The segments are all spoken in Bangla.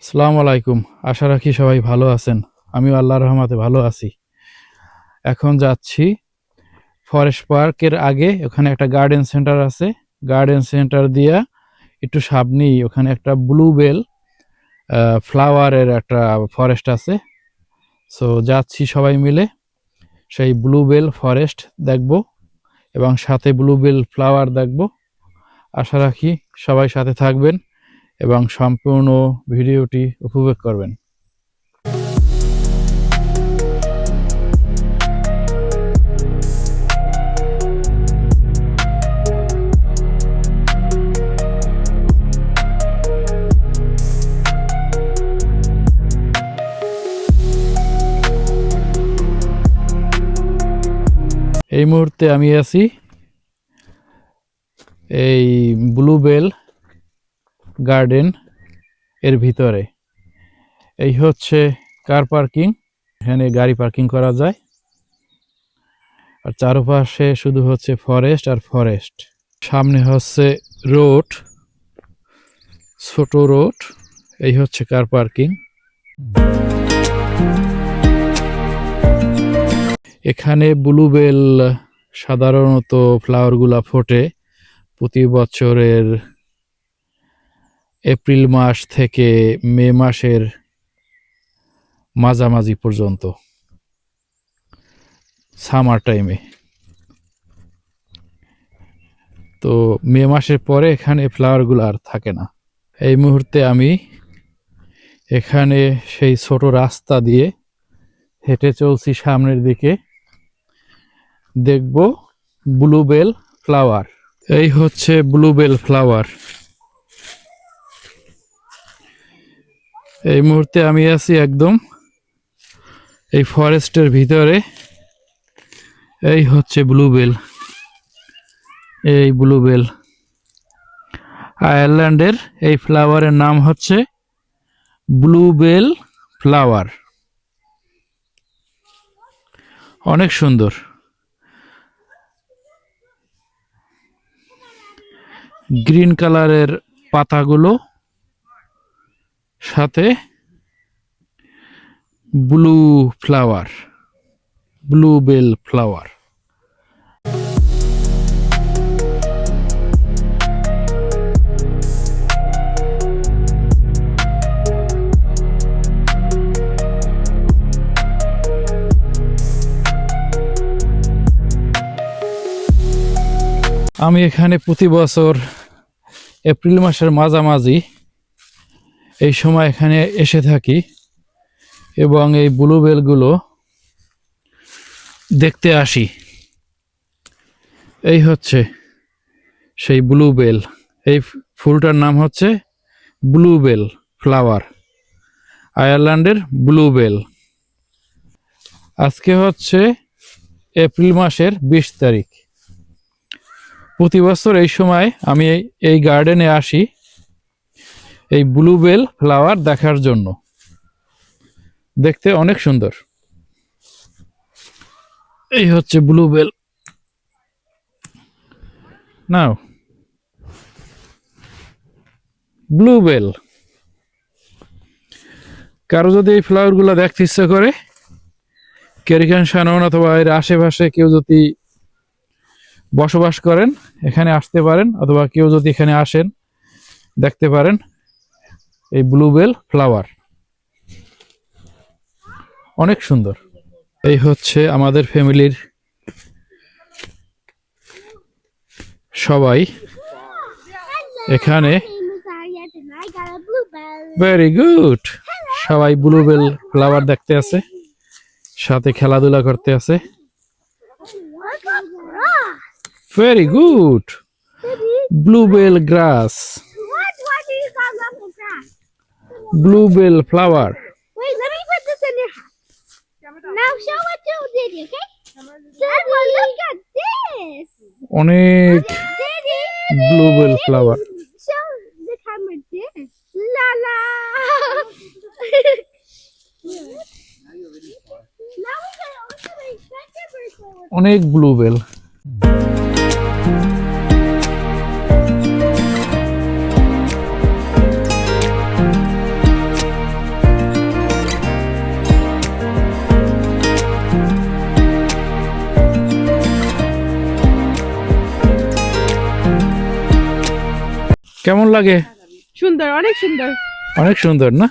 আসসালামু আলাইকুম। আশা রাখি সবাই ভালো আছেন। আমিও আল্লাহর রহমতে ভালো আছি। এখন যাচ্ছি ফরেস্ট পার্কের আগে, ওখানে একটা গার্ডেন সেন্টার আছে। গার্ডেন সেন্টার দিয়া একটু সামনেই ওখানে একটা ব্লুবেল ফ্লাওয়ারের একটা ফরেস্ট আছে। সো যাচ্ছি সবাই মিলে সেই ব্লুবেল ফরেস্ট দেখব এবং সাথে ব্লুবেল ফ্লাওয়ার দেখব। আশা রাখি সবাই সাথে থাকবেন এবং সম্পূর্ণ ভিডিওটি উপভোগ করবেন। এই মুহূর্তে আমি আছি এই ব্লুবেল গার্ডেন এর ভিতরে। এই হচ্ছে কার পার্কিং, এখানে গাড়ি পার্কিং করা যায়। আর চারপাশে শুধু হচ্ছে ফরেস্ট আর ফরেস্ট। সামনে হচ্ছে রোড, ছোট রোড। এই হচ্ছে কার পার্কিং। এখানে ব্লুবেল সাধারণত ফ্লাওয়ারগুলা ফোটে প্রতি বছরের এপ্রিল মাস থেকে মে মাসের মাঝামাঝি পর্যন্ত, সামার টাইমে। তো মে মাসের পরে এখানে ফ্লাওয়ারগুলো আর থাকে না। এই মুহূর্তে আমি এখানে সেই ছোট রাস্তা দিয়ে হেঁটে চলছি সামনের দিকে, দেখব ব্লুবেল ফ্লাওয়ার। এই হচ্ছে ব্লুবেল ফ্লাওয়ার। এই মুহূর্তে আমি আছি একদম এই ফরেস্টের ভিতরে। এই হচ্ছে ব্লুবেল, এই ব্লুবেল। আয়ারল্যান্ডের এই ফ্লাওয়ারের নাম হচ্ছে ব্লুবেল ফ্লাওয়ার। অনেক সুন্দর। গ্রিন কালারের পাতাগুলো, সাথে ব্লু ফ্লাওয়ার, ব্লুবেল ফ্লাওয়ার। আমি এখানে প্রতি বছর এপ্রিল মাসের মাঝামাঝি এই সময় এখানে এসে থাকি এবং এই ব্লুবেলগুলো দেখতে আসি। এই হচ্ছে সেই ব্লুবেল। এই ফুলটার নাম হচ্ছে ব্লুবেল ফ্লাওয়ার, আয়ারল্যান্ডের ব্লুবেল। আজকে হচ্ছে এপ্রিল মাসের 20 তারিখ। প্রতি বছর এই সময় আমি এই গার্ডেনে আসি এই ব্লুবেল ফ্লাওয়ার দেখার জন্য। দেখতে অনেক সুন্দর। এই হচ্ছে ব্লুবেল। নাও, ব্লুবেল। কারো যদি এই ফ্লাওয়ারগুলো দেখতে ইচ্ছা করে, ক্যারিকান শানন অথবা এর আশেপাশে কেউ যদি বসবাস করেন, এখানে আসতে পারেন, অথবা কেউ যদি এখানে আসেন দেখতে পারেন এই ব্লুবেল ফ্লাওয়ার। অনেক সুন্দর। এই হচ্ছে আমাদের ফ্যামিলির সবাই এখানে। Very good. সবাই ব্লুবেল ফ্লাওয়ার দেখতে আছে, সাথে খেলাধুলা করতে আছে। Very good. Bluebell grass, bluebell flower. Wait, let me put this in your house. Now show it to Diddy, okay? Diddy, look at this. অনেক Diddy, bluebell flower. show the camera this. La la. Now we can also make second version. অনেক ব্লুবেল। কেমন লাগে? সুন্দর, অনেক সুন্দর। অনেক সুন্দর না?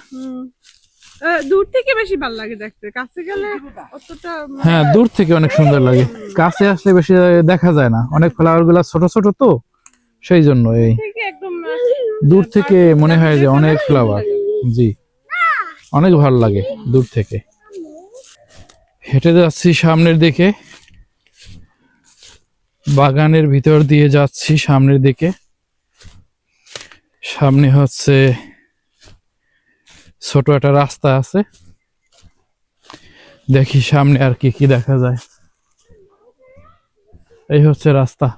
দূর থেকে বেশি ভালো লাগে দেখতে, কাছে গেলে অতটা হ্যাঁ, দূর থেকে অনেক সুন্দর লাগে, কাছে আসলে বেশি দেখা যায় না, অনেক ফ্লাওয়ার গুলা ছোট ছোট তো, সেই জন্য এই থেকে একদম দূর থেকে মনে হয় যে অনেক ফ্লাওয়ার। জি, অনেক ভালো লাগে দূর থেকে। হেঁটে যাচ্ছি সামনের দিকে, বাগানের ভিতর দিয়ে যাচ্ছি সামনের দিকে। সামনে হচ্ছে ছোট একটা রাস্তা আছে, দেখি সামনে আর কি কি দেখা যায়। এই হচ্ছে রাস্তা,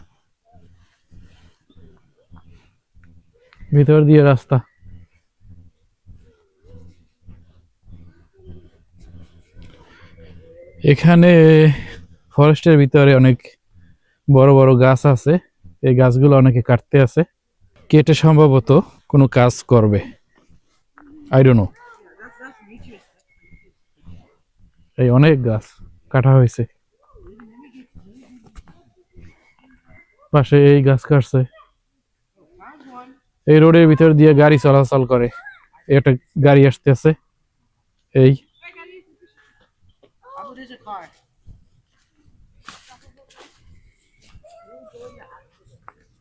ভিতর দিয়ে রাস্তা। এখানে ফরেস্টের ভিতরে অনেক বড় বড় গাছ আছে, এই গাছগুলো অনেকে কাটতে আছে, কেটে সম্ভবত কোনো কাজ করবে, আই ডোন্ট নো। এই অনেক গাছ কাটা হয়েছে, পাশে এই গাছ কাটছে। এই রোডের ভিতর দিয়ে গাড়ি চলাচল করে, একটা গাড়ি আসতেছে, এই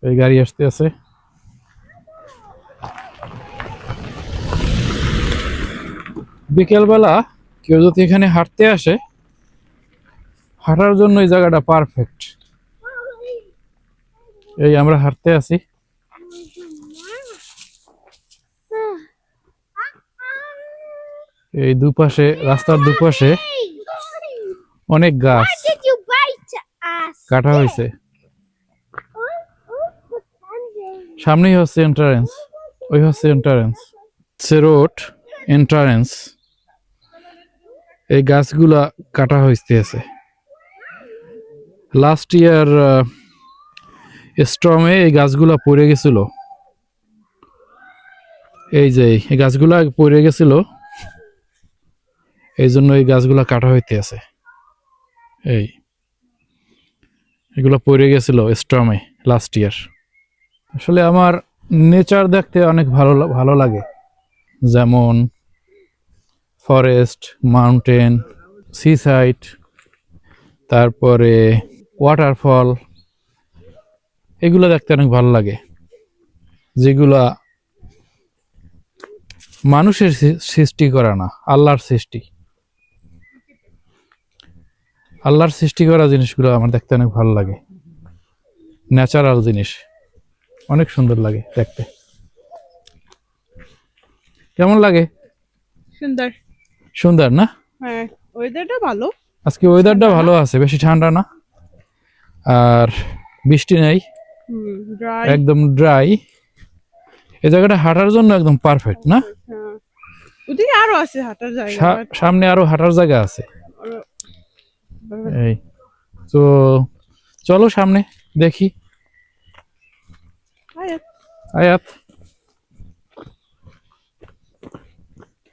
এই গাড়ি আসতেছে। বিকেলবেলা কেউ যদি এখানে হাঁটতে আসে, হাঁটার জন্য এই জায়গাটা পারফেক্ট। এই আমরা হাঁটতে আছি, এই দুপাশে, রাস্তার দুপাশে অনেক গাছ Why did you bite us? কাটা হয়েছে। সামনেই হচ্ছে এন্ট্রান্স, ওই হচ্ছে এন্ট্রান্স, রোড এন্ট্রান্স। এই গাছগুলা কাটা হইতেছে। লাস্ট ইয়ার স্টর্মে এই গাছগুলা পড়ে গেছিল, এই যে এই গাছগুলা পড়ে গেছিল, এই জন্য এই গাছগুলা কাটা হইতেছে। এই এগুলো পড়ে গেছিল স্টর্মে লাস্ট ইয়ার। আসলে আমার নেচার দেখতে অনেক ভালো লাগে, যেমন ফরেস্ট, মাউন্টেন, সি সাইড, তারপরে ওয়াটারফল, এগুলো দেখতে অনেক ভালো লাগে, যেগুলা মানুষের সৃষ্টি করা না, আল্লাহর সৃষ্টি। আল্লাহর সৃষ্টি করা জিনিসগুলো আমার দেখতে অনেক ভালো লাগে, ন্যাচারাল জিনিস, অনেক সুন্দর লাগে দেখতে। কেমন লাগে? সুন্দর। সুন্দর না? হ্যাঁ, ওয়েদারটা ভালো। আজকে ওয়েদারটা ভালো আছে, বেশি ঠান্ডা না, আর বৃষ্টি নেই, ড্রাই। একদম ড্রাই। এই জায়গাটা হাঁটার জন্য একদম পারফেক্ট না? হ্যাঁ, ওদিকে আরো আছে হাঁটার জায়গা। সামনে আরো হাঁটার জায়গা আছে। এই তো, চলো সামনে দেখি। আয়াত,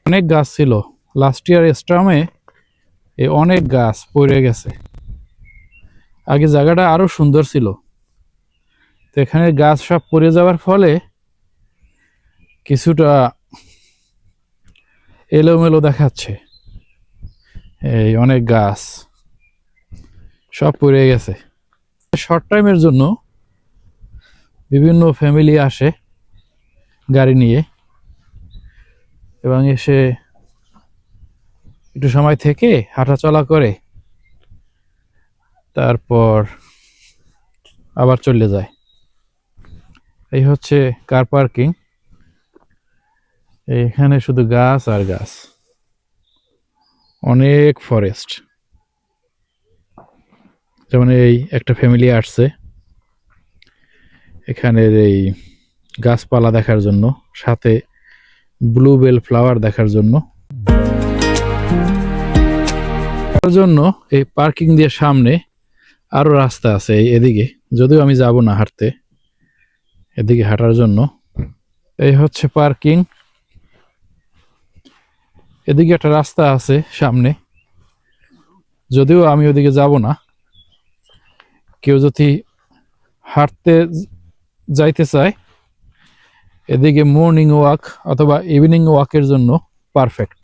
অনেক গাছ ছিল লাস্ট ইয়ার স্টর্মে, এই অনেক গাছ পড়ে গেছে। আগে জায়গাটা আরো সুন্দর ছিল, তো এখানে গাছ সব পড়ে যাওয়ার ফলে কিছুটা এলোমেলো দেখাচ্ছে। এই অনেক গাছ সব পড়ে গেছে। শর্ট টাইমের জন্য বিভিন্ন ফ্যামিলি আসে গাড়ি নিয়ে, এবং এসে একটু সময় থেকে হাঁটাচলা করে, তারপর আবার চলে যায়। এই হচ্ছে কার পার্কিং। এখানে শুধু গাছ আর গাছ, অনেক ফরেস্ট। যেমন এই একটা ফ্যামিলি আসছে এখানের এই গাছপালা দেখার জন্য, সাথে ব্লুবেল ফ্লাওয়ার দেখার জন্য। এই পার্কিং দিয়ে সামনে আরো রাস্তা আছে এদিকে, যদিও আমি যাব না হাঁটতে, এদিকে হাঁটার জন্য। এই হচ্ছে পার্কিং, এদিকে একটা রাস্তা আছে সামনে, যদিও আমি ওদিকে যাব না। কেউ যদি হাঁটতে যাইতে চায় এদিকে মর্নিং ওয়াক অথবা ইভিনিং ওয়াকের জন্য পারফেক্ট।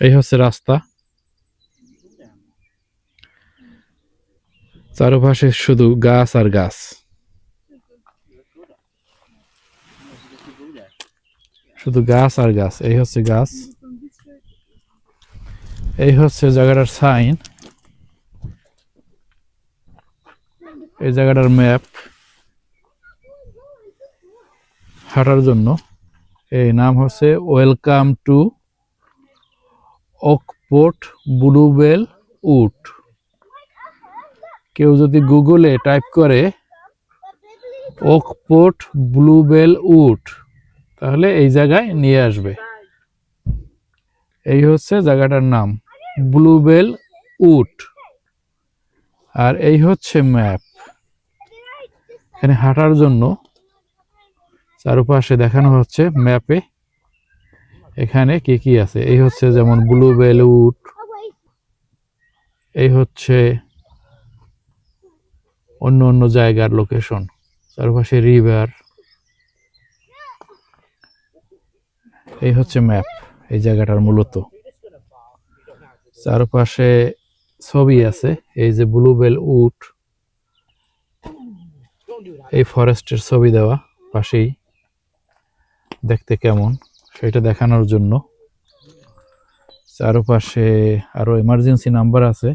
এই হচ্ছে রাস্তা, চারপাশে শুধু গাছ আর গাছ, শুধু গাছ আর গাছ। এই হচ্ছে গাছ, এই হচ্ছে জায়গাটার সাইন, এই জায়গাটার ম্যাপ হাঁটার জন্য। এই নাম হচ্ছে ওয়েলকাম টু ওকপোর্ট ব্লুবেল উড। কেউ যদি গুগলে টাইপ করে ওকপোর্ট ব্লুবেল উড তাহলে এই জায়গায় নিয়ে আসবে। এই হচ্ছে জায়গাটার নাম ব্লুবেল উড, আর এই হচ্ছে ম্যাপ। এখানে হাঁটার জন্য চারপাশে দেখানো হচ্ছে ম্যাপে এখানে কি কি আছে। এই হচ্ছে যেমন ব্লুবেল উড, এই হচ্ছে অন্য অন্য জায়গার লোকেশন, চারপাশে রিভার। এই হচ্ছে ম্যাপ এই জায়গাটার মূলত। চারপাশে ছবি আছে, এই যে ব্লুবেল উড, এই ফরেস্টের ছবি দেওয়া পাশেই, দেখতে কেমন সেটা দেখানোর জন্য। চারপাশে আরো এমার্জেন্সি নাম্বার আছে,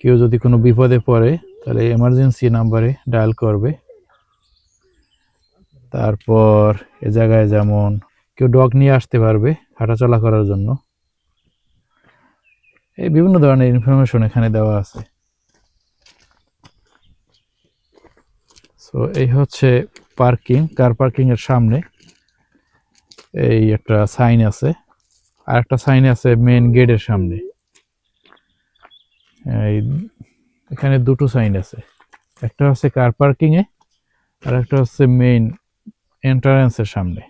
কেউ যদি কোনো বিপদে পড়ে তাহলে এমার্জেন্সি নাম্বারে ডায়াল করবে। তারপর এ জায়গায় যেমন কেউ ডগ নিয়ে আসতে পারবে হাঁটাচলা করার জন্য। এই বিভিন্ন ধরনের ইনফরমেশন এখানে দেওয়া আছে। সো এই হচ্ছে পার্কিং, কার পার্কিং এর সামনে এই একটা সাইন আছে, আর একটা সাইন আছে মেইন গেটের সামনে। এখানে দুটো সাইন আছে, একটা হচ্ছে কার পার্কিং এ আর একটা হচ্ছে মেইন এন্ট্রান্সের সামনে।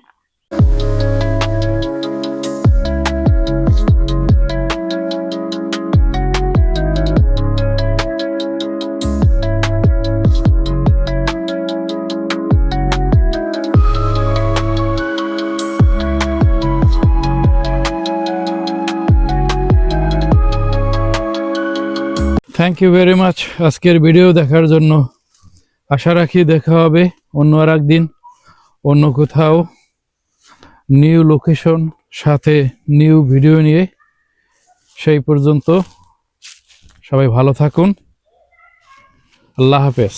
থ্যাংক ইউ ভেরি মাচ আজকের ভিডিও দেখার জন্য। আশা রাখি দেখা হবে অন্য আর একদিন অন্য কোথাও নিউ লোকেশন সাথে নিউ ভিডিও নিয়ে। সেই পর্যন্ত সবাই ভালো থাকুন, আল্লাহ হাফেজ।